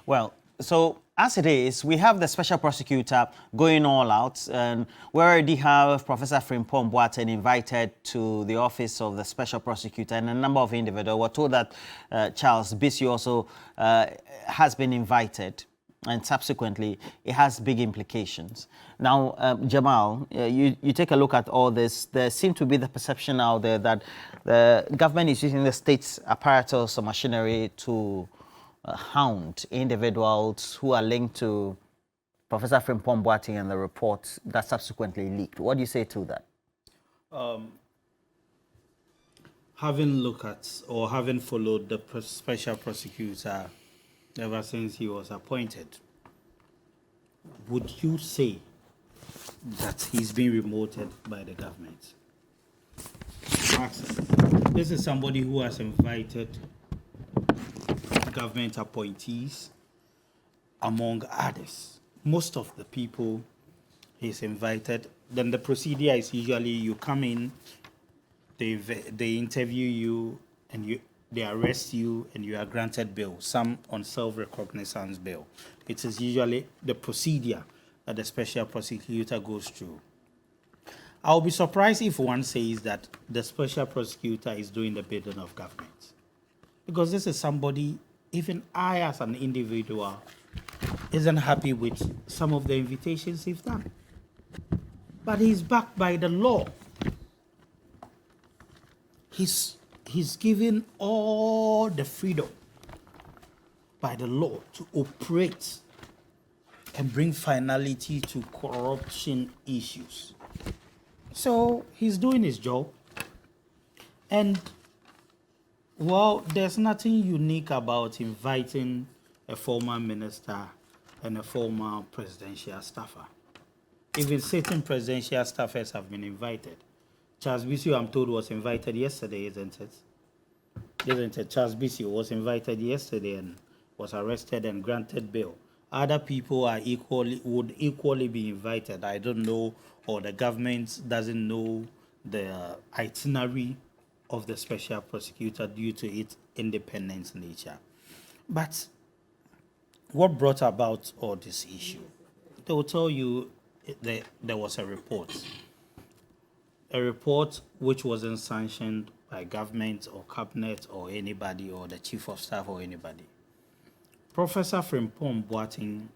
Well, so as it is, we have the special prosecutor going all out, and we already have Professor Frimpong Boateng invited to the office of the special prosecutor, and a number of individuals were told that Charles Bissey also has been invited, and subsequently it has big implications. Now, Jamal, you take a look at all this. There seems to be the perception out there that the government is using the state's apparatus or machinery to hound individuals who are linked to Professor Frimpong Boateng and the reports that subsequently leaked. What do you say to that? Having looked at or having followed the special prosecutor ever since he was appointed, would you say that he's been remoted by the government? This is somebody who has invited government appointees, among others. Most of the people he's invited, then the procedure is usually you come in, they interview you, and they arrest you, and you are granted bail, some on self-recognizance bail. It is usually the procedure that the special prosecutor goes through. I'll be surprised if one says that the special prosecutor is doing the bidding of government, because this is somebody, even I as an individual, isn't happy with some of the invitations he's done. But he's backed by the law. He's given all the freedom by the law to operate and bring finality to corruption issues. So he's doing his job. And well, there's nothing unique about inviting a former minister and a former presidential staffer. Even certain presidential staffers have been invited. Charles Bissey, I'm told, was invited yesterday, isn't it? Isn't it? Charles Bissey was invited yesterday and was arrested and granted bail. Other people would equally be invited. I don't know, or the government doesn't know the itinerary of the special prosecutor due to its independent nature. But what brought about all this issue? They will tell you there was a report which wasn't sanctioned by government or cabinet or anybody or the chief of staff or anybody. Professor Frimpong Boateng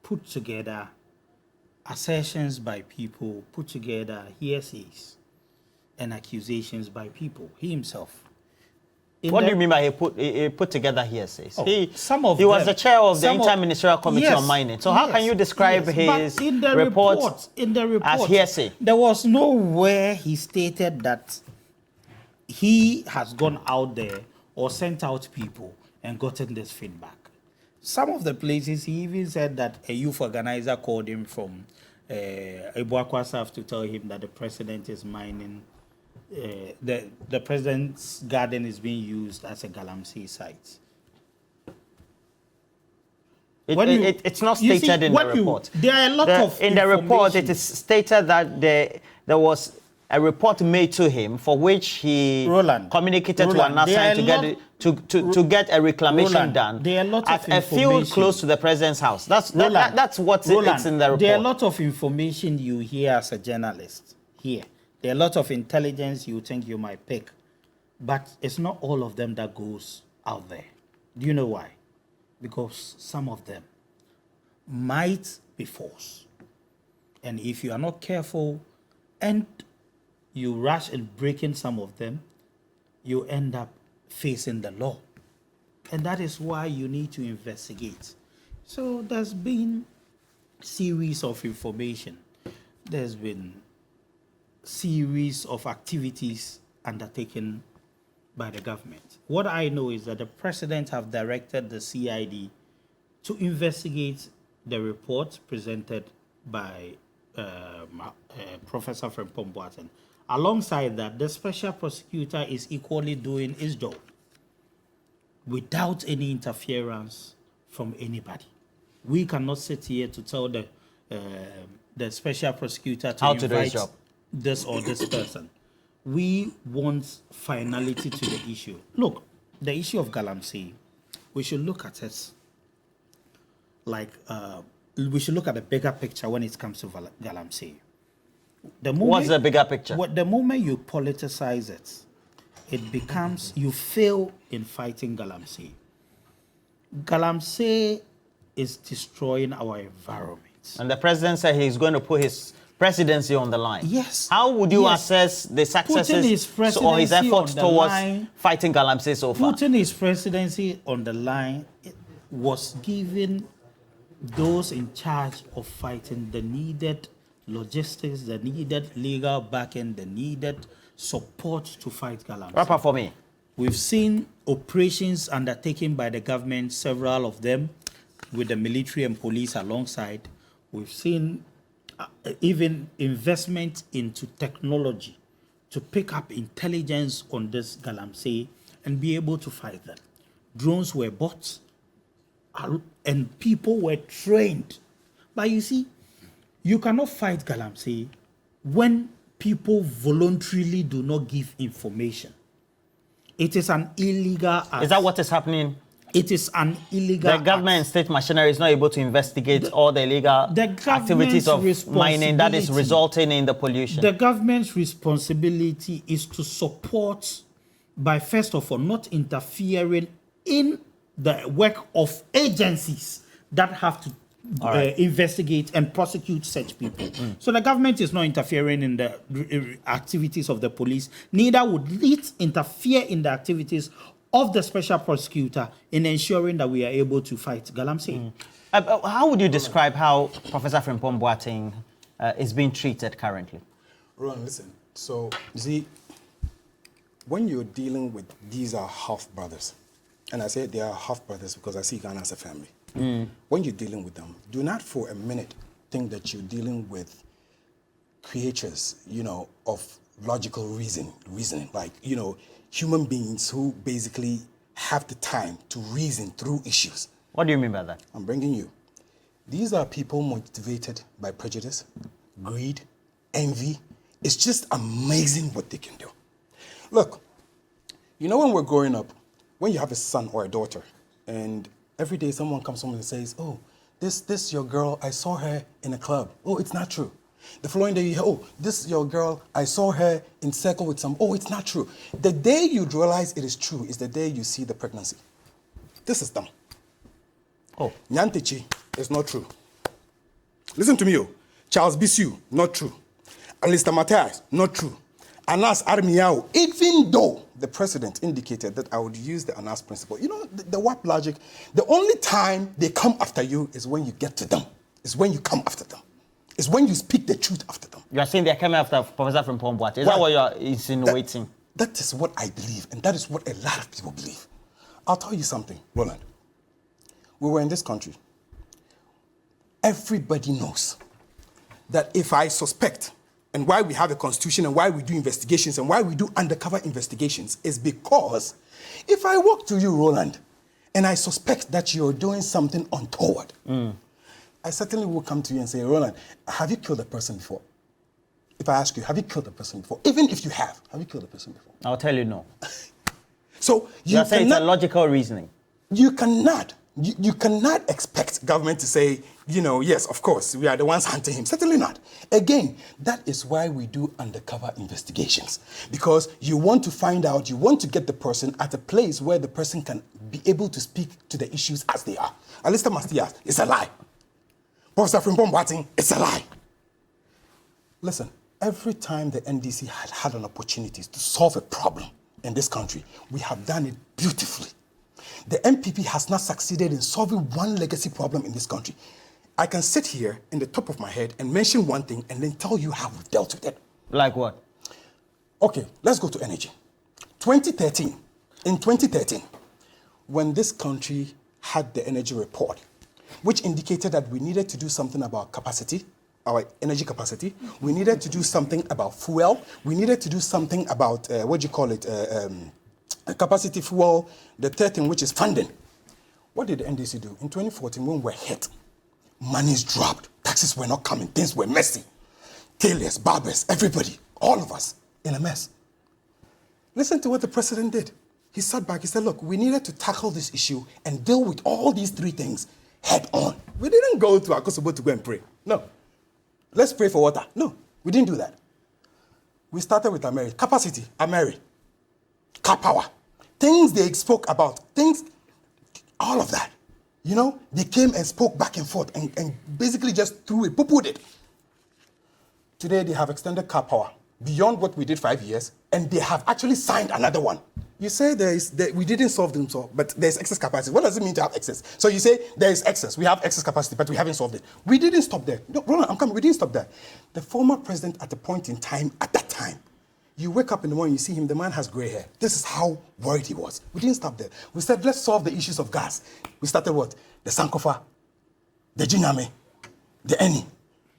put together assertions by people, put together hearsays and accusations by people. He himself. What do you mean by he put together hearsays? Oh, he them, was the chair of the Inter-Ministerial Committee on Mining. So how can you describe his report as hearsay? There was nowhere he stated that he has gone out there or sent out people and gotten this feedback. Some of the places he even said that a youth organizer called him from Ebuakwa South to tell him that the president is mining. The president's garden is being used as a Galamsey site. It's not stated in the report. There are a lot of in the report, it is stated that there was a report made to him for which he communicated to an assigned to get a reclamation done at a field close to the president's house. That's what's in the report. There are a lot of information you hear as a journalist here. There are a lot of intelligence you think you might pick, but it's not all of them that goes out there. Do you know why? Because some of them might be false. And if you are not careful and you rush in breaking some of them, you end up facing the law. And that is why you need to investigate. So there's been series of information. There's been series of activities undertaken by the government. What I know is that the president have directed the CID to investigate the report presented by Professor Frimpong Boateng. Alongside that, the special prosecutor is equally doing his job without any interference from anybody. We cannot sit here to tell the special prosecutor to invite this or this person. We want finality to the issue. Look, the issue of Galamsey, we should look at it like we should look at the bigger picture when it comes to Galamsey. What's the bigger picture? The moment you politicize it, it becomes, you fail in fighting Galamsey. Galamsey is destroying our environment. And the president said he's going to put his presidency on the line. Yes. How would you assess the successes or his efforts towards fighting Galamsey so far? Putting his presidency on the line was giving those in charge of fighting the needed logistics, the needed legal backing, the needed support to fight Galamsey. Wrap up for me. We've seen operations undertaken by the government, several of them, with the military and police alongside. We've seen even investment into technology to pick up intelligence on this Galamsey and be able to fight them. Drones were bought and people were trained. But you see, you cannot fight Galamsey when people voluntarily do not give information. It is an illegal act. Is that what is happening? It is an illegal The government and state machinery is not able to investigate all the illegal activities of mining that is resulting in the pollution. The government's responsibility is to support by, first of all, not interfering in the work of agencies that have to investigate and prosecute such people. So the government is not interfering in the activities of the police, neither would it interfere in the activities of the special prosecutor in ensuring that we are able to fight Galamsey. How would you describe how Professor Frimpong Boateng is being treated currently? Ron, listen. So, you see, when you're dealing with these are half brothers, and I say they are half brothers because I see Ghana as a family. When you're dealing with them, do not for a minute think that you're dealing with creatures, of logical reasoning, like, human beings who basically have the time to reason through issues. What do you mean by that? I'm bringing you. These are people motivated by prejudice, greed, envy. It's just amazing what they can do. Look, when we're growing up, when you have a son or a daughter, and every day someone comes home and says, oh, this your girl, I saw her in a club. Oh, it's not true. The following day you hear, oh, this your girl, I saw her in circle with some, oh, it's not true. The day you realize it is true is the day you see the pregnancy. This is dumb. Oh. Nyantechi is not true. Listen to me, Charles Bisu, not true. Alistair Matthias, not true. Anas Armiao, even though the president indicated that I would use the Anas principle. The WAP logic, the only time they come after you is when you get to them. Is when you come after them. It's when you speak the truth after them. You are saying they're coming after Professor Frimpong Boateng. Is that what you are insinuating? That is what I believe, and that is what a lot of people believe. I'll tell you something, Roland. We were in this country. Everybody knows that if I suspect, and why we have a constitution and why we do investigations and why we do undercover investigations is because if I walk to you, Roland, and I suspect that you're doing something untoward, I certainly will come to you and say, Roland, have you killed a person before? If I ask you, have you killed a person before? Even if you have you killed a person before? I'll tell you no. So you're saying it's a logical reasoning. You cannot expect government to say, yes, of course, we are the ones hunting him. Certainly not. Again, that is why we do undercover investigations. Because you want to find out, you want to get the person at a place where the person can be able to speak to the issues as they are. Alistair Matthias, it's a lie. Professor Frimpong Boateng, it's a lie. Listen, every time the NDC had an opportunity to solve a problem in this country, we have done it beautifully. The MPP has not succeeded in solving one legacy problem in this country. I can sit here in the top of my head and mention one thing and then tell you how we've dealt with it. Like what? Okay, let's go to energy. In 2013, when this country had the energy report, which indicated that we needed to do something about capacity, our energy capacity. We needed to do something about fuel. We needed to do something about, capacity fuel, the third thing, which is funding. What did the NDC do? In 2014, when we were hit, monies dropped, taxes were not coming, things were messy. Tailors, barbers, everybody, all of us in a mess. Listen to what the president did. He sat back, he said, look, we needed to tackle this issue and deal with all these three things head on. We didn't go to Akosobo to go and pray. No. Let's pray for water. No, we didn't do that. We started with Ameri. Capacity, Ameri. Car power. Things they spoke about. Things, all of that. You know, they came and spoke back and forth and basically just threw it, poo-pooed it. Today they have extended car power beyond what we did 5 years, and they have actually signed another one. You say we didn't solve them, but there's excess capacity. What does it mean to have excess? So you say there is excess, we have excess capacity, but we haven't solved it. We didn't stop there. No, Roland, I'm coming. We didn't stop there. The former president at the point in time, at that time, you wake up in the morning, you see him, the man has gray hair. This is how worried he was. We didn't stop there. We said, let's solve the issues of gas. We started what? The Sankofa, the Jinyame, the Eni.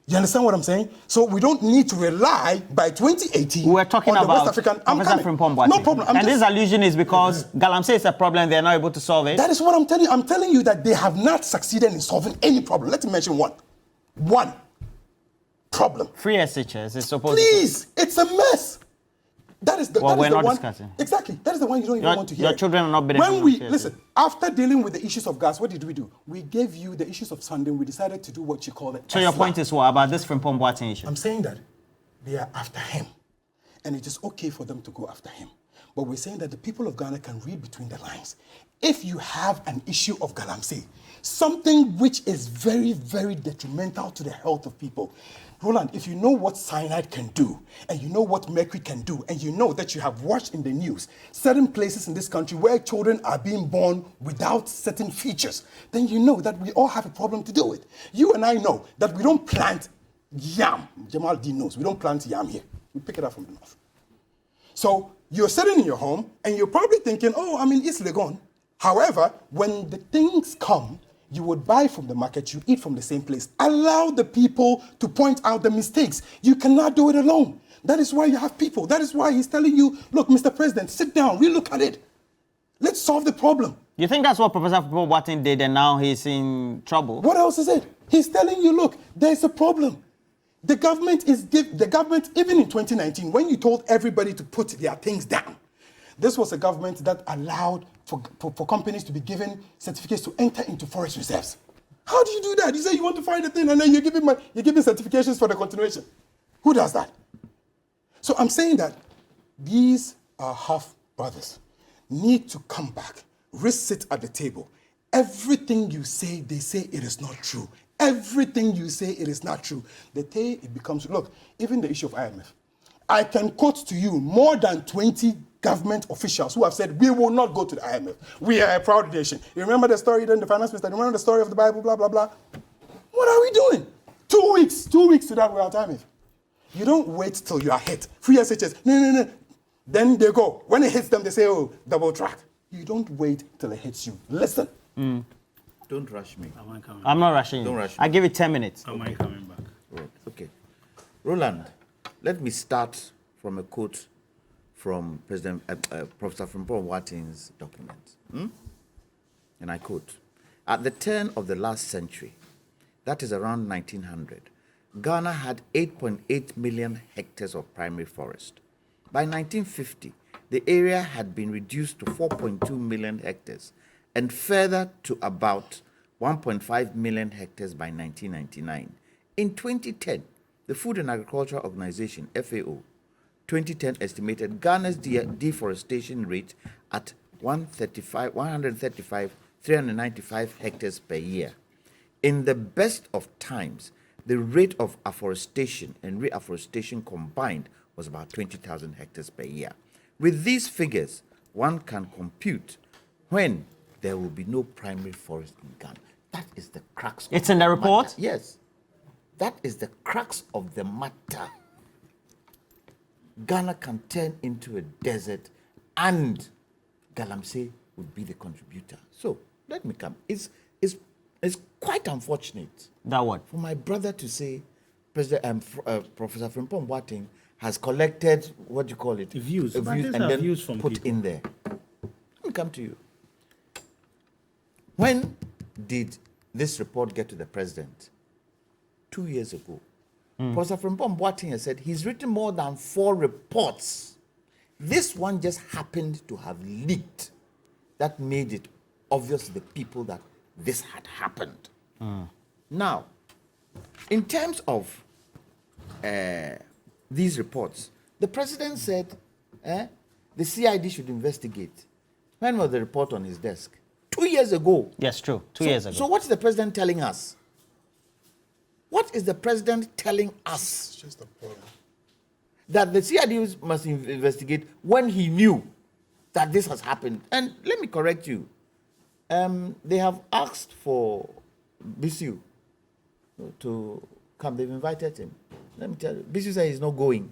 You understand what I'm saying? So we don't need to rely by 2018. We're talking on about West African. Professor Frimpong Boateng. No problem. And this allusion is because Galamsey is a problem, they're not able to solve it. That is what I'm telling you. I'm telling you that they have not succeeded in solving any problem. Let me mention one. One problem. Free SHS is supposed Please, it's a mess. That is the, Well, that we're is the not one. discussing. Exactly. That is the one you don't even want to hear. Your children are not When we benefiting. listen, after dealing with the issues of gas, what did we do? We gave you the issues of funding. We decided to do what you call it. So your point is what about this Frimpong Boateng issue? I'm saying that they are after him, and it is okay for them to go after him. But we're saying that the people of Ghana can read between the lines. If you have an issue of Galamsey, something which is very, very detrimental to the health of people, Roland, if you know what cyanide can do, and you know what mercury can do, and you know that you have watched in the news certain places in this country where children are being born without certain features, then you know that we all have a problem to do with. You and I know that we don't plant yam. Jamal D knows we don't plant yam here. We pick it up from the north. So you're sitting in your home, and you're probably thinking, oh, I'm in East Legon. However, when the things come, you would buy from the market, you eat from the same place. Allow the people to point out the mistakes. You cannot do it alone. That is why you have people. That is why he's telling you, look, Mr. President, sit down, relook at it. Let's solve the problem. You think that's what Professor Frimpong Boateng did and now he's in trouble? What else is it? He's telling you, look, there's a problem. The government, even in 2019, when you told everybody to put their things down, this was a government that allowed for companies to be given certificates to enter into forest reserves. How do you do that? You say you want to find a thing and then you're giving certifications for the continuation. Who does that? So I'm saying that these half brothers need to come back, sit at the table. Everything you say, they say it is not true. Everything you say, it is not true. The day it becomes, look, even the issue of IMF. I can quote to you more than 20 government officials who have said, we will not go to the IMF. We are a proud nation. You remember the story then, the finance minister? You remember the story of the Bible, blah, blah, blah? What are we doing? 2 weeks to that we're at IMF. You don't wait till you are hit. Free SHS, no. Then they go. When it hits them, they say, oh, double track. You don't wait till it hits you. Listen. Don't rush me. I'm not rushing you. Don't rush me. I give it 10 minutes. Am I coming back? Right. Okay. Roland, let me start from a quote from Professor Frimpong Boateng's document. And I quote, at the turn of the last century, that is around 1900, Ghana had 8.8 million hectares of primary forest. By 1950, the area had been reduced to 4.2 million hectares and further to about 1.5 million hectares by 1999. In 2010, the Food and Agriculture Organization, FAO, 2010 estimated Ghana's deforestation rate at 395 hectares per year. In the best of times, the rate of afforestation and reforestation combined was about 20,000 hectares per year. With these figures, one can compute when there will be no primary forest in Ghana. That is the crux. It's in the report? Matter. Yes. That is the crux of the matter. Ghana can turn into a desert and Galamsey would be the contributor. So let me come. It's quite unfortunate. That what? For my brother to say Professor Frimpong Boateng has collected, what do you call it? Views. And But these are then views from put people. in there. Let me come to you. When did this report get to the president? 2 years ago. Professor Frimpong Boateng has said he's written more than 4 reports. This one just happened to have leaked. That made it obvious to the people that this had happened. Now, in terms of these reports, the president said the CID should investigate. When was the report on his desk? 2 years ago. Yes, true. 2 years ago. So what is the president telling us? What is the president telling us? It's just appalling. That the CID must investigate when he knew that this has happened. And let me correct you. They have asked for Bisu to come. They've invited him. Let me tell you, Bisu said he's not going.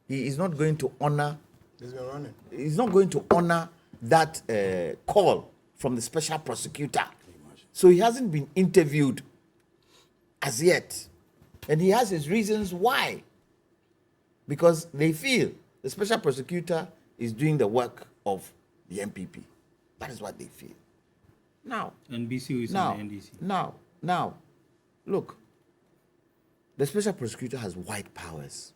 He is not going to honor. He's been running. He's not going to honor that call from the special prosecutor. So he hasn't been interviewed as yet. And he has his reasons why. Because they feel the special prosecutor is doing the work of the MPP. That is what they feel. Now, NBC is on the NDC. Now, look, the special prosecutor has wide powers.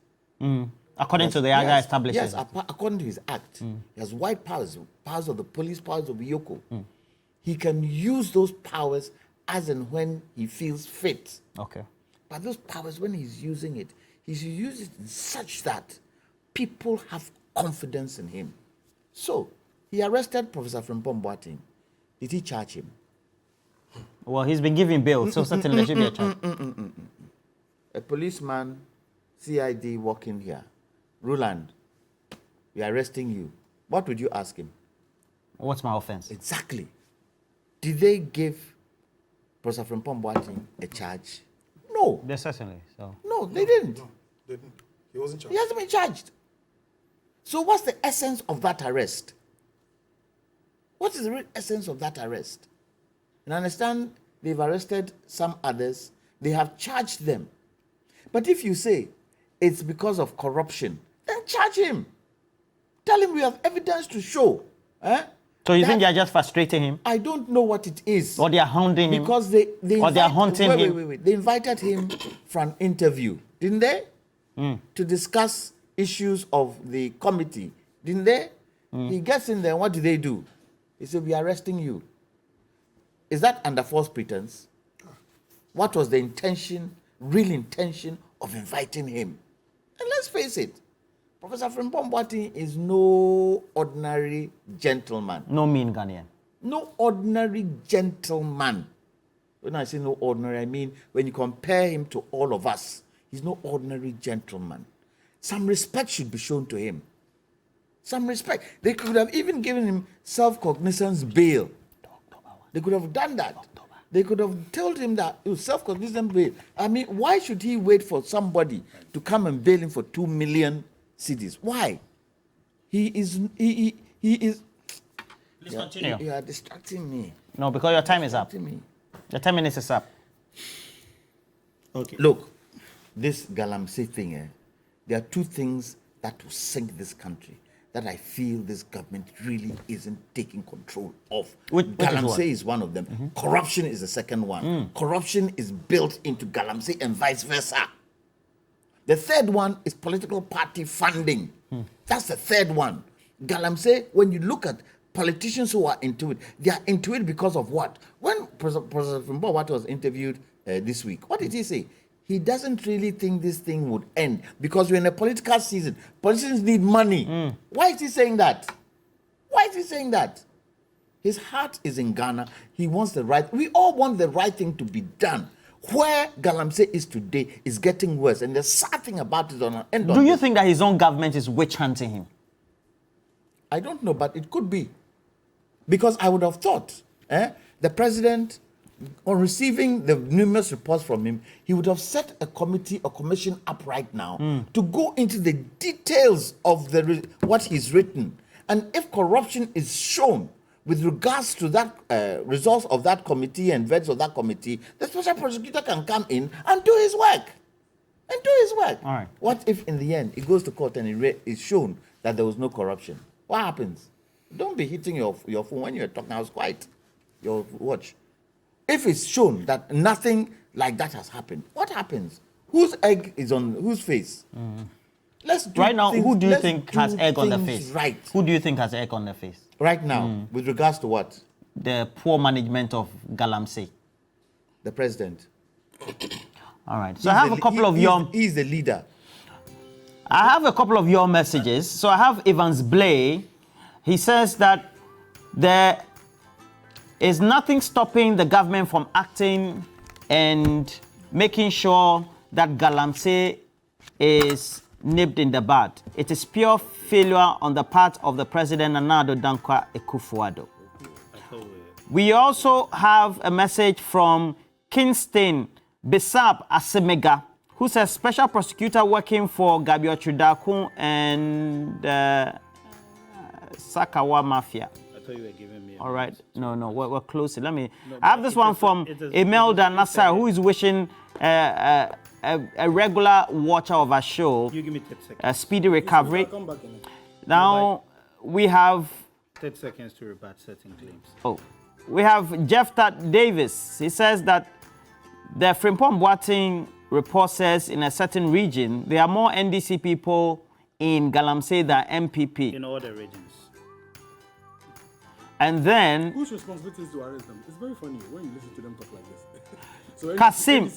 According to the Aga establishes. Yes, according to his act, he has wide powers, powers of the police, powers of the Yoko. He can use those powers as and when he feels fit. Okay. But those powers, when he's using it, he should use it such that people have confidence in him. So, he arrested Professor Frimpong Boateng. Did he charge him? Well, he's been given bail, so certainly there should be a charge. A policeman, CID walking here. Roland, we are arresting you. What would you ask him? What's my offense? Exactly. Did they give Professor Frimpong Boateng a charge? No. Yes, certainly. So. No, they didn't. No, didn't. He wasn't charged. He hasn't been charged. So what's the essence of that arrest? What is the real essence of that arrest? And I understand they've arrested some others. They have charged them. But if you say it's because of corruption, then charge him. Tell him we have evidence to show. So you think they're just frustrating him? I don't know what it is. Or they are hounding him? Because they or they are haunting him? Wait. They invited him for an interview, didn't they? To discuss issues of the committee, didn't they? He gets in there, what do? He said, we are arresting you. Is that under false pretense? What was the intention, real intention of inviting him? And let's face it, Professor Frimpong Boateng is no ordinary gentleman. No mean Ghanaian. No ordinary gentleman. When I say no ordinary, I mean when you compare him to all of us, he's no ordinary gentleman. Some respect should be shown to him. Some respect. They could have even given him self-cognizance bail. They could have done that. They could have told him that it was self-cognizance bail. I mean, why should he wait for somebody to come and bail him for 2 million cedis? Why? He is. Please continue. You are distracting me. No, because your time is up. Me. Your 10 minutes is up. Okay. Look, this Galamsey thing, there are two things that will sink this country that I feel this government really isn't taking control of. Galamsey is one of them. Corruption is the second one. Corruption is built into Galamsey and vice versa. The third one is political party funding. That's the third one. Galamsey, when you look at politicians who are into it, they are into it because of what? When President Frimpong was interviewed this week, what did he say? He doesn't really think this thing would end because we're in a political season. Politicians need money. Why is he saying that? Why is he saying that? His heart is in Ghana. He wants the right. We all want the right thing to be done. Where Galamsey is today is getting worse, and there's something about it on an end. Do you think that his own government is witch hunting him? I don't know, but it could be. Because I would have thought the president, on receiving the numerous reports from him, he would have set a committee or commission up right now to go into the details of what he's written. And if corruption is shown with regards to that results of that committee and verdicts of that committee, the special prosecutor can come in and do his work. All right. What if in the end it goes to court and it's shown that there was no corruption? What happens? Don't be hitting your phone when you're talking. I was quiet. Your watch. If it's shown that nothing like that has happened, what happens? Whose egg is on whose face? Let's do Right now, things- who do you let's think do has egg on their things face? Right. Who do you think has egg on their face? Right now, with regards to what? The poor management of Galamsey. the president. All right. So I have a couple of your... He's the leader. I have a couple of your messages. So I have Evans Blay. He says that there is nothing stopping the government from acting and making sure that Galamsey is nipped in the bud. It is pure failure on the part of the President Nana Addo Dankwa Akufo-Addo. We also have a message from Kingston Besap Asemega, who says special prosecutor working for Gabio Chudakun and Sakawa Mafia. I thought you were giving me. All right. No, we're close. Let me. I have this one from Imelda Nassar, who is wishing a regular watcher of our show You give me 30 seconds. a speedy recovery. Come back in. Now we have 30 seconds to rebut certain claims. we have Jeftat Davis. He says that the Frimpong Boateng report says in a certain region there are more NDC people in Galamsey than MPP. In all the regions. And then Whose responsibility is to arrest them? It's very funny when you listen to them talk like this. So Kasim